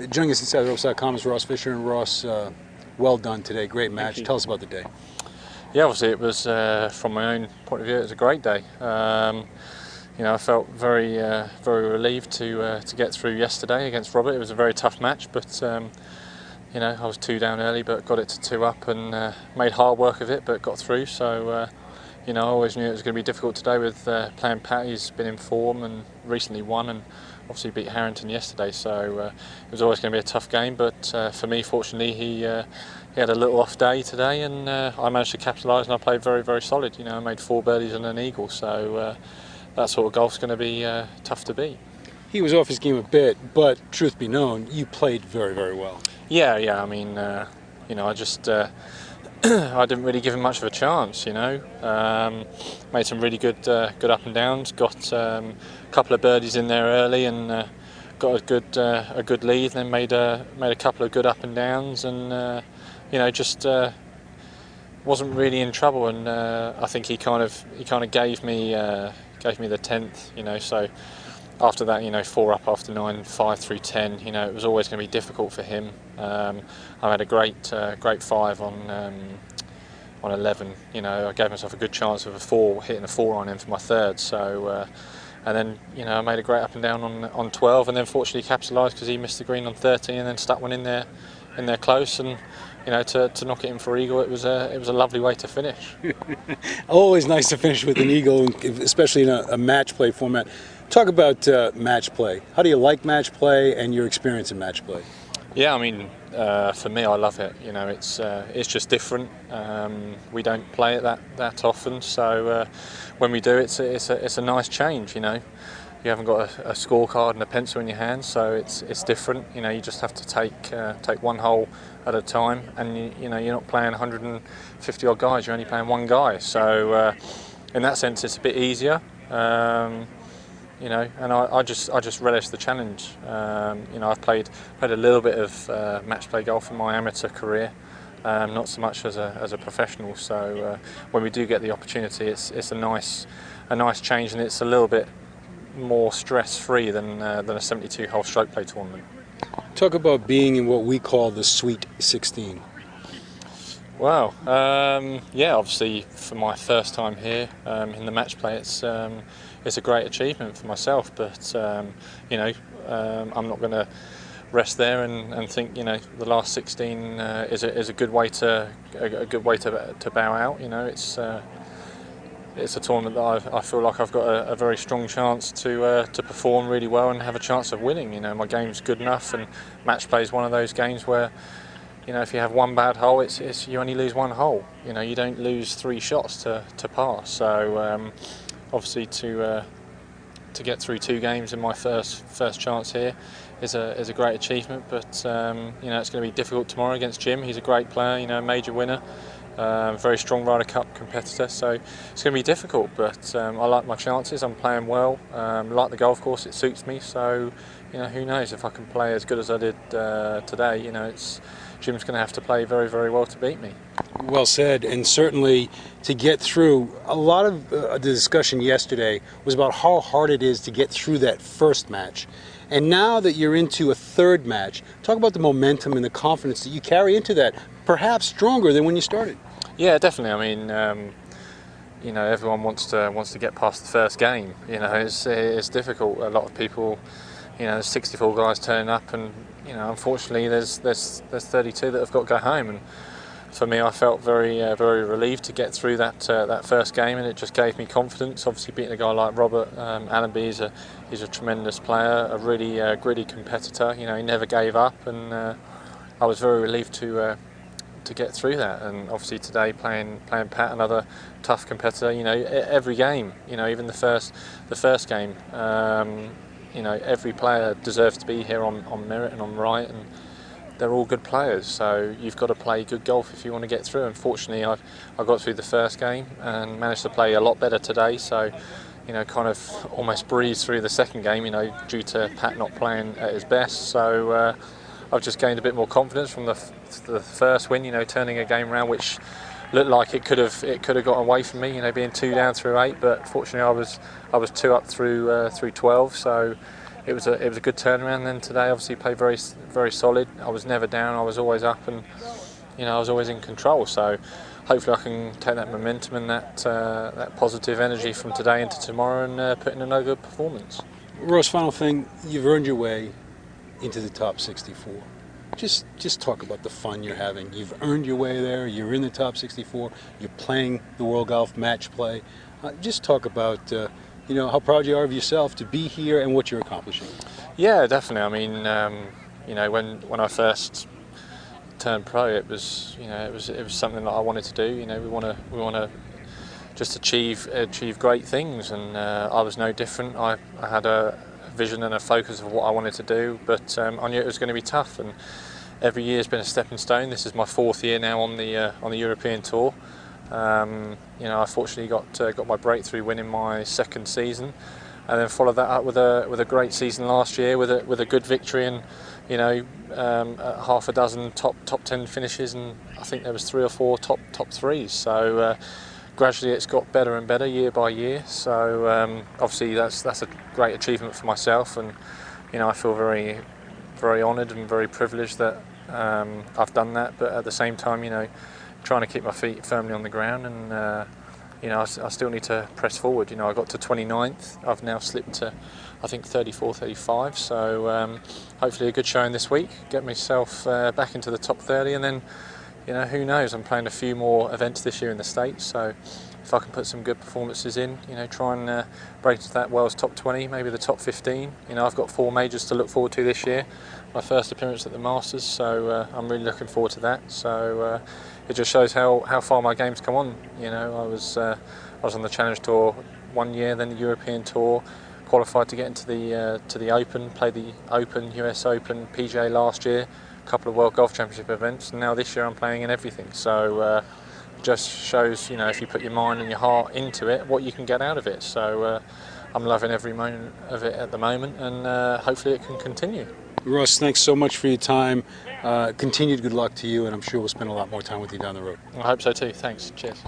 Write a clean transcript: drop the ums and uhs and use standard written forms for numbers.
Joining us inside ropes.com is Ross Fisher. And Ross, well done today. Great match. Tell us about the day. Yeah, obviously it was, from my own point of view, it was a great day. I felt very relieved to get through yesterday against Robert. It was a very tough match, but I was 2 down early, but got it to 2 up and made hard work of it, but got through. So I always knew it was going to be difficult today with playing Pat. He's been in form and recently won, and obviously beat Harrington yesterday. So it was always going to be a tough game. But for me, fortunately, he had a little off day today, and I managed to capitalise, and I played very solid. I made 4 birdies and an eagle. So that sort of golf's going to be tough to beat. He was off his game a bit, but truth be known, you played very well. Yeah. I mean, I just I didn't really give him much of a chance. Made some really good up and downs. Got a couple of birdies in there early, and got a good lead. Then made a couple of good up and downs, and just wasn't really in trouble. And I think he kind of gave me the 10th. So. After that, 4 up after 9, 5 through 10. It was always going to be difficult for him. I had a great 5 on 11. I gave myself a good chance of hitting a 4 on him for my 3rd. So, and then I made a great up and down on 12, and then fortunately capitalised because he missed the green on 13, and then stuck one in there close, and to knock it in for eagle. It was a lovely way to finish. Always nice to finish with an eagle, especially in a match play format. Talk about match play. How do you like match play and your experience in match play? Yeah, I mean, for me, I love it. It's just different. We don't play it that often, so when we do, it's a nice change. You haven't got a scorecard and a pencil in your hand, so it's different. You just have to take one hole at a time, and you're not playing 150 odd guys. You're only playing one guy. So in that sense, it's a bit easier. And I just relish the challenge. I've played a little bit of match play golf in my amateur career, not so much as a professional. So when we do get the opportunity, it's a nice change, and it's a little bit more stress-free than a 72-hole stroke play tournament. Talk about being in what we call the Sweet 16. Wow, yeah, obviously for my first time here in the match play, it's a great achievement for myself. But I'm not going to rest there and think the last 16 is a good way to bow out. It's a tournament that I feel like I've got a very strong chance to perform really well and have a chance of winning. My game's good enough, and match play is one of those games where if you have one bad hole, it's you only lose one hole. You don't lose 3 shots to par. So obviously to get through 2 games in my first chance here is a great achievement. But it's going to be difficult tomorrow against Jim. He's a great player, major winner, very strong Ryder Cup competitor. So it's going to be difficult. But I like my chances. I'm playing well. Like the golf course, it suits me. So who knows if I can play as good as I did today. Jim's going to have to play very well to beat me. Well said, and certainly to get through. A lot of the discussion yesterday was about how hard it is to get through that first match. And now that you're into a 3rd match, talk about the momentum and the confidence that you carry into that, perhaps stronger than when you started. Yeah, definitely. I mean, everyone wants to get past the first game. It's difficult. A lot of people, there's 64 guys turning up, and unfortunately there's 32 that have got to go home. And for me, I felt very relieved to get through that first game, and it just gave me confidence. Obviously, beating a guy like Robert Allenby, he's a tremendous player, a really gritty competitor. He never gave up, and I was very relieved to get through that. And obviously today, playing Pat, another tough competitor. Every game, even the first game. Every player deserves to be here on merit and on right, and they're all good players. So you've got to play good golf if you want to get through. Unfortunately, I got through the first game and managed to play a lot better today. So, kind of almost breezed through the second game, due to Pat not playing at his best. So I've just gained a bit more confidence from the first win. Turning a game around, which looked like it could have got away from me. Being 2 down through 8, but fortunately I was 2 up through 12. So it was a good turnaround. Then today, obviously, played very solid. I was never down. I was always up, and I was always in control. So hopefully, I can take that momentum and that positive energy from today into tomorrow and put in another good performance. Ross, final thing, you've earned your way into the top 64. Just talk about the fun you're having. You've earned your way there. You're in the top 64. You're playing the World Golf Match Play. Just talk about how proud you are of yourself to be here and what you're accomplishing. Yeah, definitely. I mean, when I first turned pro, it was something that I wanted to do. We want to just achieve great things, and I was no different. I had a vision and a focus of what I wanted to do, but I knew it was going to be tough, and every year has been a stepping stone. This is my 4th year now on the European Tour. I fortunately got my breakthrough win in my 2nd season, and then followed that up with a great season last year with a good victory and half a dozen top 10 finishes, and I think there was 3 or 4 top 3s. So gradually it's got better and better year by year. So obviously that's a great achievement for myself, and I feel very honoured and very privileged that I've done that. But at the same time, trying to keep my feet firmly on the ground, and I still need to press forward. I got to 29th. I've now slipped to, I think, 34, 35. So hopefully a good showing this week, get myself back into the top 30, and then who knows, I'm playing a few more events this year in the States, so if I can put some good performances in, try and break into that world's top 20, maybe the top 15. I've got 4 majors to look forward to this year, my first appearance at the Masters, so I'm really looking forward to that. So it just shows how far my game's come on. I was on the Challenge Tour 1 year, then the European Tour, qualified to get into the Open, played the Open, US Open, PGA last year, a couple of World Golf Championship events, and now this year I'm playing in everything. So just shows, if you put your mind and your heart into it, what you can get out of it. So I'm loving every moment of it at the moment, and hopefully it can continue. Ross, thanks so much for your time. Continued good luck to you, and I'm sure we'll spend a lot more time with you down the road. I hope so too. Thanks. Cheers.